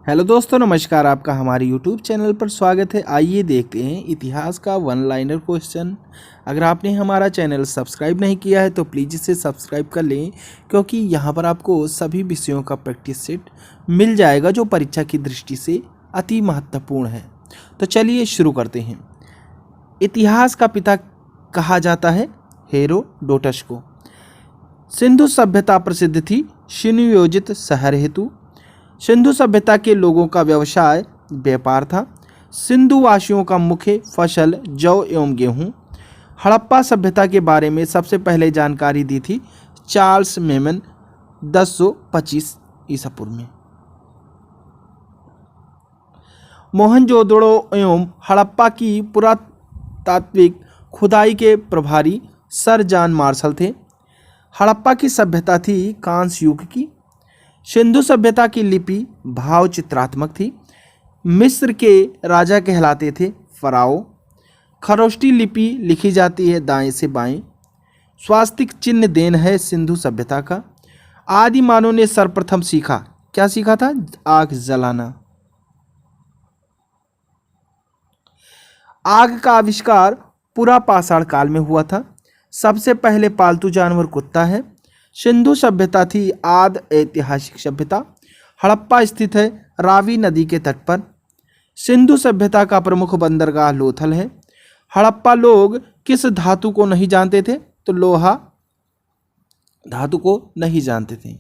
Hello दोस्तों, नमस्कार। आपका हमारे यूट्यूब चैनल पर स्वागत है। आइए देखते हैं इतिहास का वन लाइनर क्वेश्चन। अगर आपने हमारा चैनल सब्सक्राइब नहीं किया है तो प्लीज़ इसे सब्सक्राइब कर लें, क्योंकि यहाँ पर आपको सभी विषयों का प्रैक्टिस सेट मिल जाएगा जो परीक्षा की दृष्टि से अति महत्वपूर्ण है। तो चलिए शुरू करते हैं। इतिहास का पिता कहा जाता है हेरोडोटस को। सिंधु सभ्यता प्रसिद्ध थी सुनियोजित शहर हेतु। सिंधु सभ्यता के लोगों का व्यवसाय व्यापार था। सिंधु वासियों का मुख्य फसल जौ एवं गेहूं। हड़प्पा सभ्यता के बारे में सबसे पहले जानकारी दी थी चार्ल्स मेमन 1025 ईसा पूर्व में। मोहनजोदड़ो एवं हड़प्पा की पुरातात्विक खुदाई के प्रभारी सर जॉन मार्शल थे। हड़प्पा की सभ्यता थी कांस्य युग की। सिंधु सभ्यता की लिपि भाव चित्रात्मक थी। मिस्र के राजा कहलाते थे फराओ। खरोष्टी लिपि लिखी जाती है दाएं से बाएं। स्वास्तिक चिन्ह देन है सिंधु सभ्यता का। आदि मानव ने सर्वप्रथम सीखा, क्या सीखा था? आग जलाना। आग का आविष्कार पूरा पाषाण काल में हुआ था। सबसे पहले पालतू जानवर कुत्ता है। सिंधु सभ्यता थी आदि ऐतिहासिक सभ्यता। हड़प्पा स्थित है रावी नदी के तट पर। सिंधु सभ्यता का प्रमुख बंदरगाह लोथल है। हड़प्पा लोग किस धातु को नहीं जानते थे? तो लोहा धातु को नहीं जानते थे।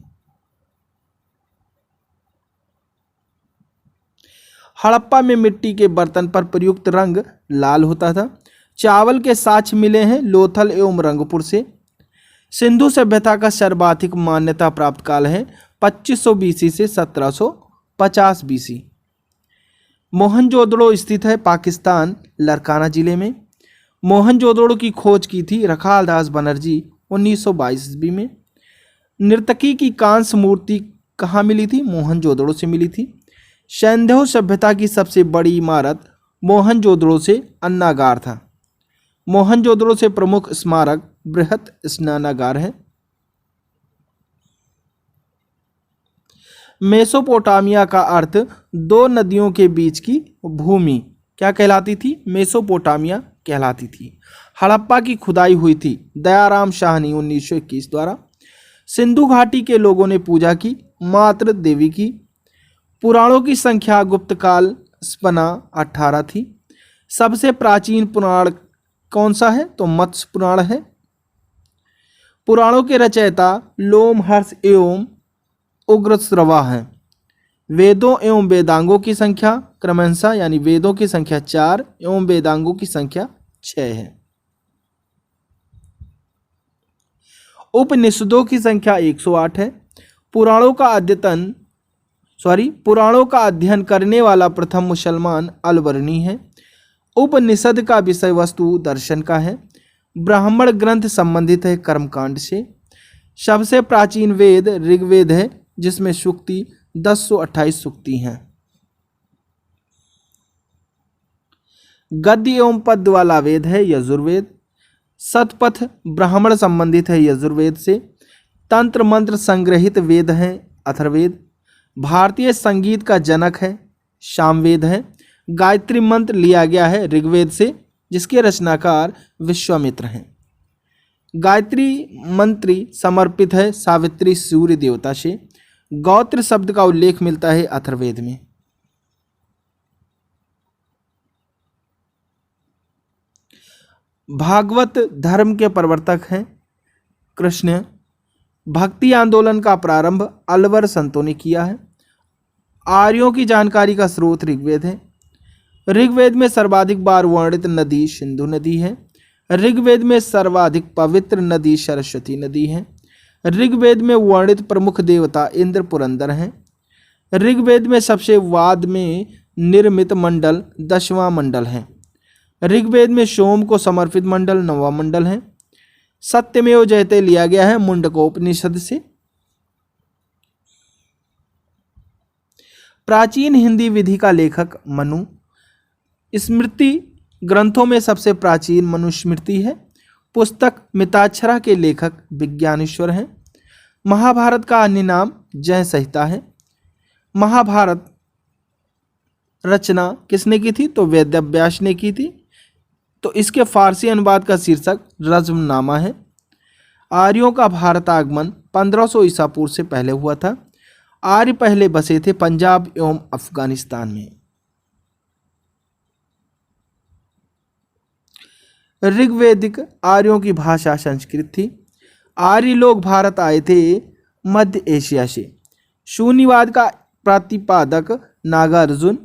हड़प्पा में मिट्टी के बर्तन पर प्रयुक्त रंग लाल होता था। चावल के साक्ष्य मिले हैं लोथल एवं रंगपुर से। सिंधु सभ्यता का सर्वाधिक मान्यता प्राप्त काल है 2500 बीसी से 1750 बीसी। मोहनजोदड़ो स्थित है पाकिस्तान लरकाना जिले में। मोहनजोदड़ो की खोज की थी रखाल दास बनर्जी 1922 ईस्वी में। नर्तकी की कांस्य मूर्ति कहाँ मिली थी? मोहनजोदड़ो से मिली थी। सिंधु सभ्यता की सबसे बड़ी इमारत मोहनजोदड़ो से अन्नागार था। मोहनजोदड़ो से प्रमुख स्मारक बृहत स्नानागार है। मेसोपोटामिया का अर्थ दो नदियों के बीच की भूमि क्या कहलाती थी? मेसोपोटामिया कहलाती थी। हड़प्पा की खुदाई हुई थी दयाराम शाहनी 1921 द्वारा। सिंधु घाटी के लोगों ने पूजा की मातृ देवी की। पुराणों की संख्या गुप्त काल स्पना 18 थी। सबसे प्राचीन पुराण कौन सा है? तो मत्स्य पुराण है। पुराणों के रचयिता लोमहर्ष एवं उग्रश्रवा हैं। वेदों एवं वेदांगों की संख्या क्रमशः यानी वेदों की संख्या 4 एवं वेदांगों की संख्या 6 है। उपनिषदों की संख्या 108 है। पुराणों का अध्ययन करने वाला प्रथम मुसलमान अलबरनी है। उपनिषद का विषय वस्तु दर्शन का है। ब्राह्मण ग्रंथ संबंधित है कर्मकांड से। सबसे प्राचीन वेद ऋग्वेद है जिसमें सूक्ति 1028 सूक्ति हैं। गद्य एवं पद्य वाला वेद है यजुर्वेद। शतपथ ब्राह्मण संबंधित है यजुर्वेद से। तंत्र मंत्र संग्रहित वेद है अथर्ववेद। भारतीय संगीत का जनक है सामवेद है। गायत्री मंत्र लिया गया है ऋग्वेद से जिसके रचनाकार विश्वामित्र हैं। गायत्री मंत्री समर्पित है सावित्री सूर्य देवता से। गौत्र शब्द का उल्लेख मिलता है अथर्ववेद में। भागवत धर्म के प्रवर्तक हैं कृष्ण। भक्ति आंदोलन का प्रारंभ अलवर संतों ने किया है। आर्यों की जानकारी का स्रोत ऋग्वेद है। ऋग्वेद में सर्वाधिक बार वर्णित नदी सिंधु नदी है। ऋग्वेद में सर्वाधिक पवित्र नदी सरस्वती नदी है। ऋग्वेद में वर्णित प्रमुख देवता इंद्र पुरंदर हैं। ऋग्वेद में सबसे वाद में निर्मित मंडल 10वां मंडल है। ऋग्वेद में सोम को समर्पित मंडल 9वां मंडल है। सत्यमेव जयते लिया गया है मुंडकोपनिषद से। प्राचीन हिंदी विधि का लेखक मनु। स्मृति ग्रंथों में सबसे प्राचीन मनुस्मृति है। पुस्तक मिताक्षरा के लेखक विज्ञानेश्वर हैं। महाभारत का अन्य नाम जय संहिता है। महाभारत रचना किसने की थी? तो वेदव्यास ने की थी। तो इसके फारसी अनुवाद का शीर्षक रज्मनामा है। आर्यों का भारत आगमन 1500 ईसा पूर्व से पहले हुआ था। आर्य पहले बसे थे पंजाब एवं अफगानिस्तान में। ऋग्वैदिक आर्यों की भाषा संस्कृत थी। आर्य लोग भारत आए थे मध्य एशिया से। शून्यवाद का प्रतिपादक नागार्जुन।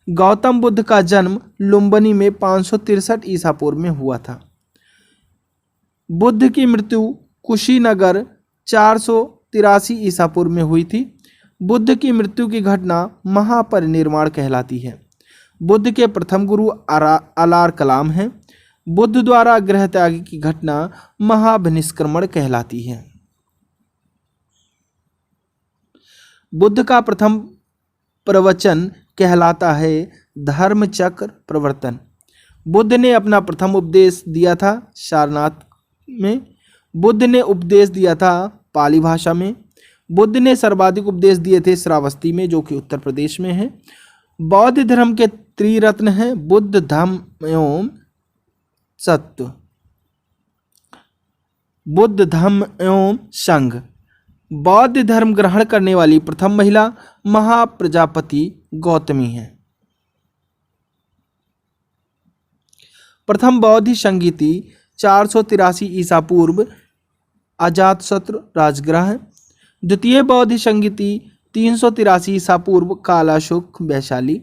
गौतम बुद्ध का जन्म लुम्बिनी में 563 ईसा पूर्व में हुआ था। बुद्ध की मृत्यु कुशीनगर 483 ईसा पूर्व में हुई थी। बुद्ध की मृत्यु की घटना महापरिनिर्वाण कहलाती है। बुद्ध के प्रथम गुरु अलार कलाम हैं। बुद्ध द्वारा गृह त्याग की घटना महाभिनिष्क्रमण कहलाती है। बुद्ध का प्रथम प्रवचन कहलाता है धर्मचक्र प्रवर्तन। बुद्ध ने अपना प्रथम उपदेश दिया था सारनाथ में। बुद्ध ने उपदेश दिया था पाली भाषा में। बुद्ध ने सर्वाधिक उपदेश दिए थे श्रावस्ती में, जो कि उत्तर प्रदेश में है। बौद्ध धर्म के त्रिरत्न हैं बुद्ध, धम्म एवं सत्य। बुद्ध, धम्म एवं संघ। बौद्ध धर्म ग्रहण करने वाली प्रथम महिला महाप्रजापति गौतमी है। प्रथम बौद्ध संगीति 483 ईसा पूर्व अजातशत्रु राजगृह है। द्वितीय बौद्ध संगीति 383 ईसा पूर्व कालाशोक वैशाली।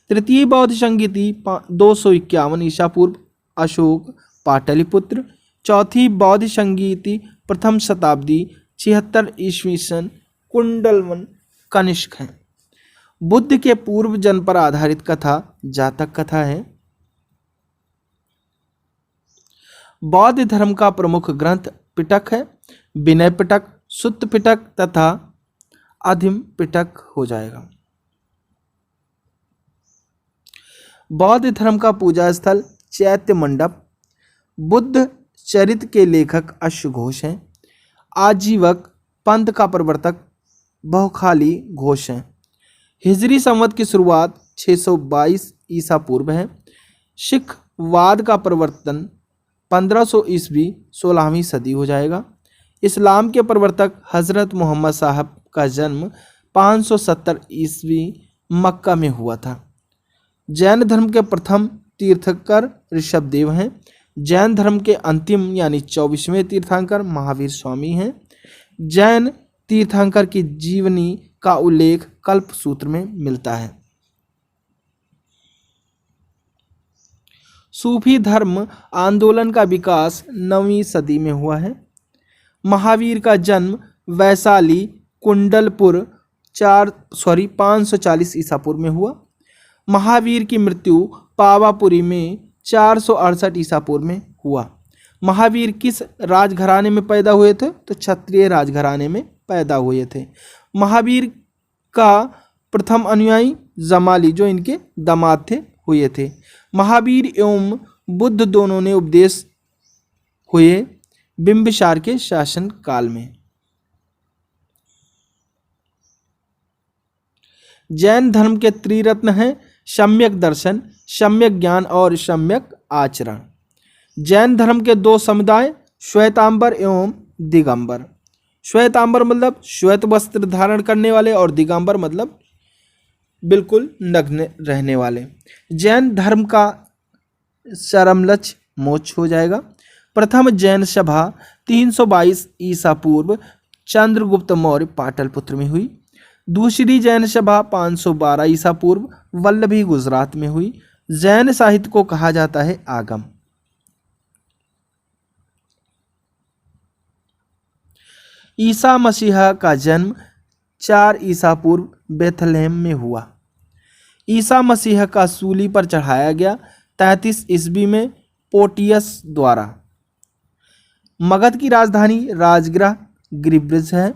तृतीय बौद्ध संगीति 251 ईसा पूर्व अशोक पाटलिपुत्र। चौथी बौद्ध संगीति प्रथम शताब्दी 76 ईस्वी सन कुंडलवन कनिष्क है। बुद्ध के पूर्व जन्म पर आधारित कथा जातक कथा है। बौद्ध धर्म का प्रमुख ग्रंथ पिटक है। विनय पिटक, सुत्त पिटक तथा अधिम पिटक हो जाएगा। बौद्ध धर्म का पूजा स्थल चैत्य मंडप। बुद्ध चरित्र के लेखक अश्वघोष हैं। आजीवक पंथ का प्रवर्तक बहुखाली घोष हैं। हिजरी संवत की शुरुआत 622 ईसा पूर्व है। सिख वाद का प्रवर्तन 1500 ईस्वी 16वीं सदी हो जाएगा। इस्लाम के प्रवर्तक हजरत मोहम्मद साहब का जन्म 570 ईस्वी मक्का में हुआ था। जैन धर्म के प्रथम तीर्थंकर ऋषभदेव हैं। जैन धर्म के अंतिम यानी 24वें तीर्थंकर महावीर स्वामी हैं। जैन तीर्थंकर की जीवनी का उल्लेख कल्प सूत्र में मिलता है। सूफी धर्म आंदोलन का विकास 9वीं सदी में हुआ है। महावीर का जन्म वैशाली कुंडलपुर 540 ईसा पूर्व में हुआ। महावीर की मृत्यु पावापुरी में 468 ईसा पूर्व में हुआ। महावीर किस राजघराने में पैदा हुए थे? तो क्षत्रिय राजघराने में पैदा हुए थे। महावीर का प्रथम अनुयायी जमाली, जो इनके दामाद थे, हुए थे। महावीर एवं बुद्ध दोनों ने उपदेश हुए बिंबिसार के शासन काल में। जैन धर्म के त्रिरत्न हैं सम्यक दर्शन, सम्यक ज्ञान और सम्यक आचरण। जैन धर्म के दो समुदाय श्वेतांबर एवं दिगंबर। श्वेतांबर मतलब श्वेत वस्त्र धारण करने वाले और दिगंबर मतलब बिल्कुल नग्न रहने वाले। जैन धर्म का चरम लक्ष्य मोक्ष हो जाएगा। प्रथम जैन सभा 322 ईसा पूर्व चंद्रगुप्त मौर्य पाटलिपुत्र में हुई। दूसरी जैन सभा 512 ईसा पूर्व वल्लभी गुजरात में हुई। जैन साहित्य को कहा जाता है आगम। ईसा मसीहा का जन्म 4 ईसा पूर्व बेथलेहम में हुआ। ईसा मसीह का सूली पर चढ़ाया गया 33 ईस्वी में पोटियस द्वारा। मगध की राजधानी राजगृह गिरिब्रिज है।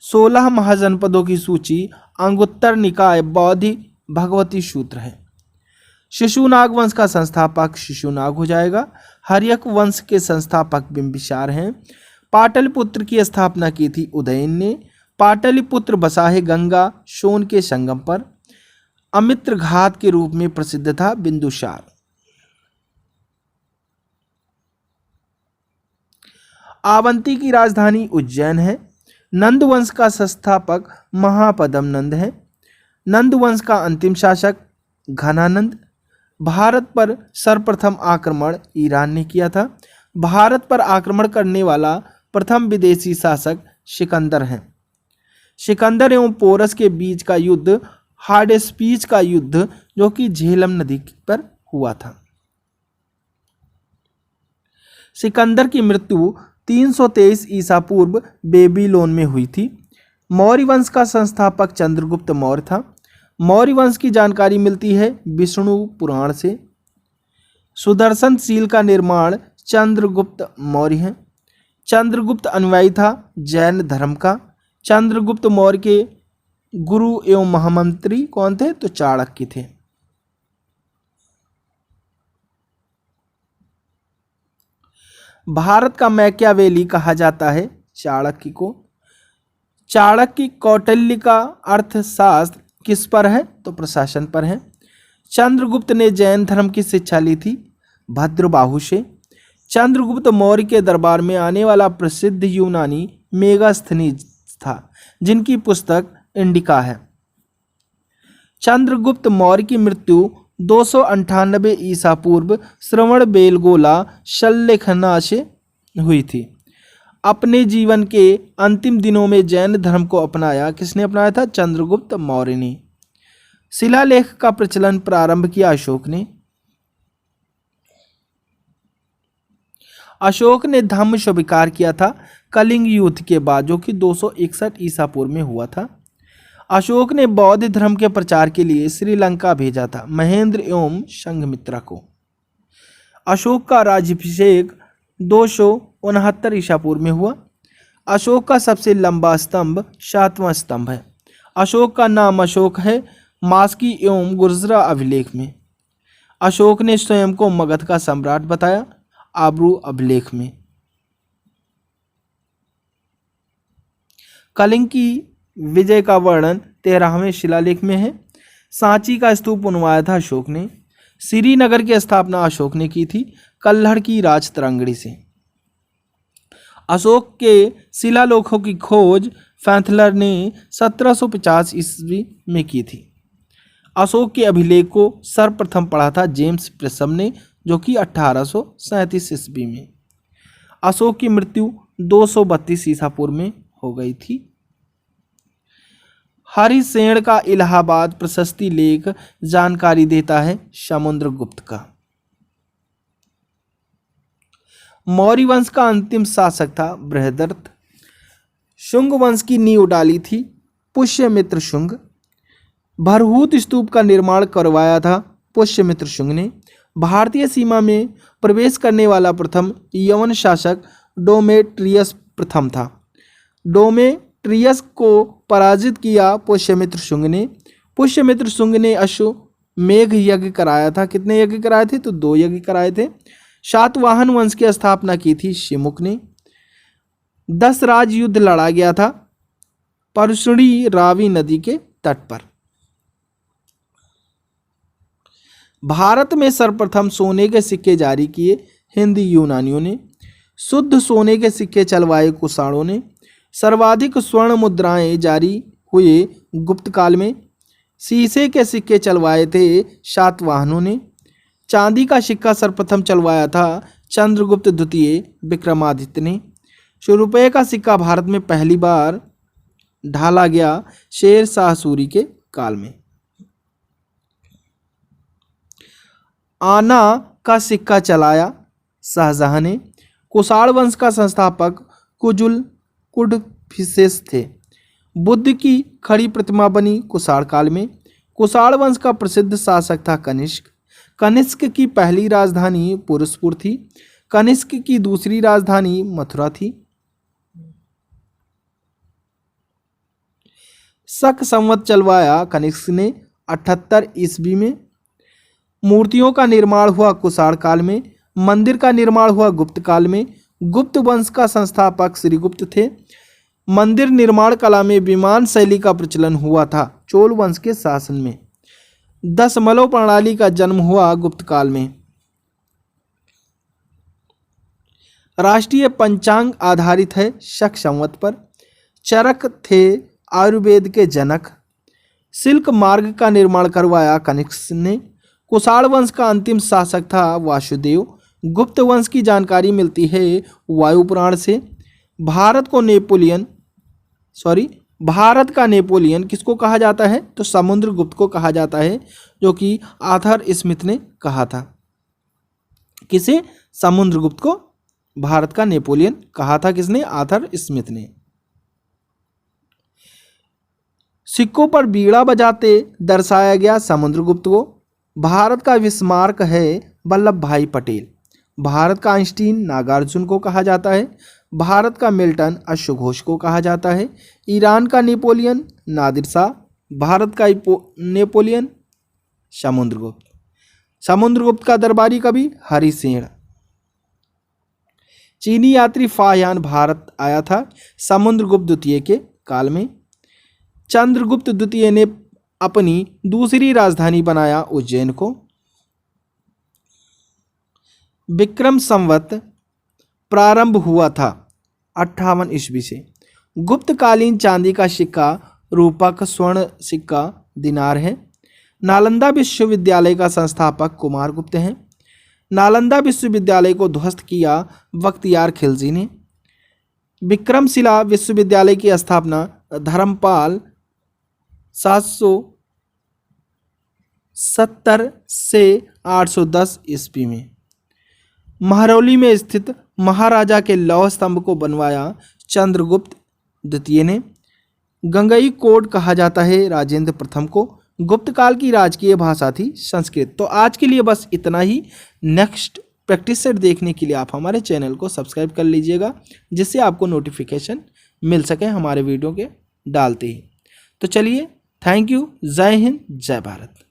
16 महाजनपदों की सूची अंगुत्तर निकाय बौद्धि भगवती सूत्र है। शिशुनाग वंश का संस्थापक शिशुनाग हो जाएगा। हर्यक वंश के संस्थापक बिंबिसार हैं। पाटलिपुत्र की स्थापना की थी उदयन ने। पाटलिपुत्र बसा है गंगा सोन के संगम पर। अमित्र घात के रूप में प्रसिद्ध था बिंदुसार। अवंती की राजधानी उज्जैन है। नंद वंश का संस्थापक महापद्म नंद है। नंद वंश का अंतिम शासक घनानंद। भारत पर सर्वप्रथम आक्रमण ईरान ने किया था। भारत पर आक्रमण करने वाला प्रथम विदेशी शासक सिकंदर है। सिकंदर एवं पोरस के बीच का युद्ध हाडेस्पीच का युद्ध जो कि झेलम नदी पर हुआ था। सिकंदर की मृत्यु 323 ईसा पूर्व बेबीलोन में हुई थी। मौर्य वंश का संस्थापक चंद्रगुप्त मौर्य था। मौर्य वंश की जानकारी मिलती है विष्णु पुराण से। सुदर्शन शील का निर्माण चंद्रगुप्त मौर्य है। चंद्रगुप्त अनुयायी था जैन धर्म का। चंद्रगुप्त मौर्य के गुरु एवं महामंत्री कौन थे? तो चाणक्य थे। भारत का मैकियावेली कहा जाता है चाणक्य को। चाणक्य कौटिल्य का अर्थशास्त्र किस पर है? तो प्रशासन पर है। चंद्रगुप्त ने जैन धर्म की शिक्षा ली थी भद्रबाहु से। चंद्रगुप्त मौर्य के दरबार में आने वाला प्रसिद्ध यूनानी मेगास्थनीज था जिनकी पुस्तक इंडिका है। चंद्रगुप्त मौर्य की मृत्यु 298 ईसा पूर्व श्रवण बेलगोला शल्यखना से हुई थी। अपने जीवन के अंतिम दिनों में जैन धर्म को अपनाया। किसने अपनाया था? चंद्रगुप्त मौर्य ने। शिलालेख का प्रचलन प्रारंभ किया अशोक ने। अशोक ने धम्म स्वीकार किया था कलिंग युद्ध के बाद जो कि 261 ईसा पूर्व में हुआ था। अशोक ने बौद्ध धर्म के प्रचार के लिए श्रीलंका भेजा था महेंद्र एवं संघमित्रा को। अशोक का राज्याभिषेक 269 ईसा पूर्व में हुआ। अशोक का सबसे लंबा स्तंभ 7वां स्तंभ है। अशोक का नाम अशोक है मास्की एवं गुर्जरा अभिलेख में। अशोक ने स्वयं को मगध का सम्राट बताया आब्रू अभिलेख में। कलिंग की विजय का वर्णन 13वें शिलालेख में है। सांची का स्तूप बनवाया था अशोक ने। श्रीनगर की स्थापना अशोक ने की थी कल्हड़ की राजतरंगड़ी से। अशोक के शिलालेखों की खोज फैंथलर ने 1750 ईस्वी में की थी। अशोक के अभिलेख को सर्वप्रथम पढ़ा था जेम्स प्रेसम ने जो कि 1837 ईस्वी में। अशोक की मृत्यु 232 ईसा पूर्व में हो गई थी। हरिसेन का इलाहाबाद प्रशस्ति लेख जानकारी देता है समुद्रगुप्त का। मौर्य वंश का अंतिम शासक था बृहदर्थ। शुंग वंश की नींव डाली थी पुष्यमित्र शुंग। भरहूत स्तूप का निर्माण करवाया था पुष्यमित्र शुंग ने। भारतीय सीमा में प्रवेश करने वाला प्रथम यवन शासक डोमेट्रियस प्रथम था। डोमेट्रियस को पराजित किया पुष्यमित्र शुंग ने। पुष्यमित्र शुंग ने अश्वमेघ यज्ञ कराया था। कितने यज्ञ कराए थे? तो 2 यज्ञ कराए थे। सातवाहन वंश की स्थापना की थी शिमुक ने। 10 राज युद्ध लड़ा गया था परशुणी रावी नदी के तट पर। भारत में सर्वप्रथम सोने के सिक्के जारी किए हिंदी यूनानियों ने। शुद्ध सोने के सिक्के चलवाए कुषाणों ने। सर्वाधिक स्वर्ण मुद्राएं जारी हुए गुप्त काल में। शीशे के सिक्के चलवाए थे सातवाहनों ने। चांदी का सिक्का सर्वप्रथम चलवाया था चंद्रगुप्त द्वितीय विक्रमादित्य ने। ₹100 का सिक्का भारत में पहली बार ढाला गया शेर शाह सूरी के काल में। आना का सिक्का चलाया शाहजहां ने। कुषाण वंश का संस्थापक कुजुल कुडफिसेस थे। बुद्ध की खड़ी प्रतिमा बनी कुषाण काल में। कुषाण वंश का प्रसिद्ध शासक था कनिष्क। कनिष्क की पहली राजधानी पुरुषपुर थी। कनिष्क की दूसरी राजधानी मथुरा थी। शक संवत चलवाया कनिष्क ने 78 ईस्वी में। मूर्तियों का निर्माण हुआ कुषाण काल में। मंदिर का निर्माण हुआ गुप्त काल में। गुप्त वंश का संस्थापक श्रीगुप्त थे। मंदिर निर्माण कला में विमान शैली का प्रचलन हुआ था चोल वंश के शासन में। दशमलव प्रणाली का जन्म हुआ गुप्त काल में। राष्ट्रीय पंचांग आधारित है शक संवत पर। चरक थे आयुर्वेद के जनक। सिल्क मार्ग का निर्माण करवाया कनिष्क ने। कुषाण वंश का अंतिम शासक था वासुदेव। गुप्त वंश की जानकारी मिलती है वायु पुराण से। भारत का नेपोलियन किसको कहा जाता है? तो समुद्रगुप्त को कहा जाता है, जो कि आर्थर स्मिथ ने कहा था। किसे? समुद्रगुप्त को भारत का नेपोलियन कहा था। किसने? आर्थर स्मिथ ने। सिक्कों पर बीड़ा बजाते दर्शाया गया समुद्रगुप्त को। भारत का विस्मारक है वल्लभ भाई पटेल। भारत का आइंस्टीन नागार्जुन को कहा जाता है। भारत का मिल्टन अश्व घोष को कहा जाता है। ईरान का नेपोलियन नादिर शाह। भारत का नेपोलियन समुद्रगुप्त। समुद्रगुप्त का दरबारी कवि हरिसेन। चीनी यात्री फाह्यान भारत आया था समुद्रगुप्त द्वितीय के काल में। चंद्रगुप्त द्वितीय ने अपनी दूसरी राजधानी बनाया उज्जैन को। विक्रम संवत प्रारंभ हुआ था 58 ईस्वी से। गुप्तकालीन चांदी का सिक्का रूपक, स्वर्ण सिक्का दिनार है। नालंदा विश्वविद्यालय का संस्थापक कुमारगुप्त हैं। नालंदा विश्वविद्यालय को ध्वस्त किया बख्तियार खिलजी ने। विक्रमशिला विश्वविद्यालय की स्थापना धर्मपाल 770 से 810 ईस्वी में। महरौली में स्थित महाराजा के लौह स्तंभ को बनवाया चंद्रगुप्त द्वितीय ने। गंगई कोड कहा जाता है राजेंद्र प्रथम को। गुप्त काल की राजकीय भाषा थी संस्कृत। तो आज के लिए बस इतना ही। नेक्स्ट प्रैक्टिस सेट देखने के लिए आप हमारे चैनल को सब्सक्राइब कर लीजिएगा, जिससे आपको नोटिफिकेशन मिल सके हमारे वीडियो के डालते ही। तो चलिए, थैंक यू। जय हिंद, जय भारत।